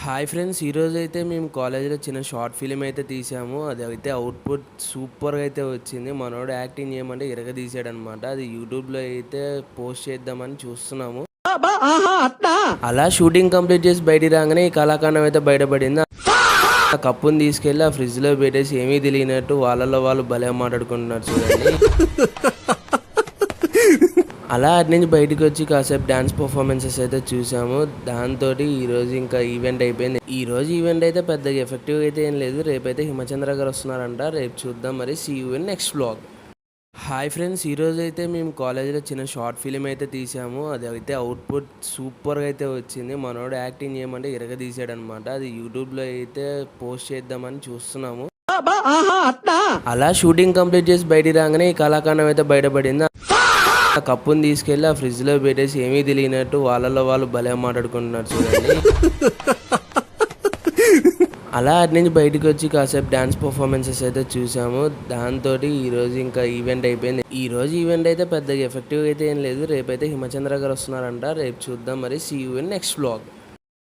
Hi friends! ఈరోజైతే మేము కాలేజ్‌లో చిన్న షార్ట్ ఫిల్మ్ అయితే తీసాము. అదైతే అవుట్‌పుట్ సూపర్‌గా అయితే వచ్చింది. మనోడు యాక్టింగ్ చేయమంటే ఇరగదీసాడనమాట. అది యూట్యూబ్‌లో అయితే పోస్ట్ చేద్దామని చూస్తున్నాము. అలా షూటింగ్ కంప్లీట్ చేసి బయటికి రాగానే ఈ కళాఖండం అయితే బయటపడింది. ఆ కప్పుని తీసుకెళ్ళి ఆ ఫ్రిడ్జ్‌లో పెట్టేసి ఏమీ తెలియనట్టు వాళ్ళలో వాళ్ళు భలే మాట్లాడుకుంటున్నారు చూడండి. అలా అటు నుంచి బయటికి వచ్చి కాసేపు డ్యాన్స్ పర్ఫార్మెన్సెస్ అయితే చూసాము. దాంతోటి ఈరోజు ఇంకా ఈవెంట్ అయిపోయింది. ఈరోజు ఈవెంట్ అయితే పెద్దగా ఎఫెక్టివ్‌గా అయితే ఏం లేదు. రేపైతే హిమచంద్ర గారు వస్తున్నారంట. రేపు చూద్దాం మరి. See you in next vlog. Hi friends! ఈరోజైతే మేము కాలేజ్‌లో చిన్న షార్ట్ ఫిల్మ్ అయితే తీసాము. అదైతే అవుట్‌పుట్ సూపర్‌గా అయితే వచ్చింది. మనోడు యాక్టింగ్ చేయమంటే ఇరగదీసాడనమాట. అది యూట్యూబ్‌లో అయితే పోస్ట్ చేద్దామని చూస్తున్నాము. అలా షూటింగ్ కంప్లీట్ చేసి బయటికి రాగానే ఈ కళాఖండం అయితే బయటపడింది. ఆ కప్పుని తీసుకెళ్ళి ఆ ఫ్రిడ్జ్‌లో పెట్టేసి ఏమీ తెలియనట్టు వాళ్ళలో వాళ్ళు భలే మాట్లాడుకుంటున్నారు చూడండి. అలా అటు నుంచి బయటికి వచ్చి కాసేపు డ్యాన్స్ పర్ఫార్మెన్సెస్ అయితే చూసాము. దాంతోటి ఈరోజు ఇంకా ఈవెంట్ అయిపోయింది. ఈరోజు ఈవెంట్ అయితే పెద్దగా ఎఫెక్టివ్‌గా అయితే ఏం లేదు. రేపైతే హిమచంద్ర గారు వస్తున్నారంట. రేపు చూద్దాం మరి. See you in next vlog.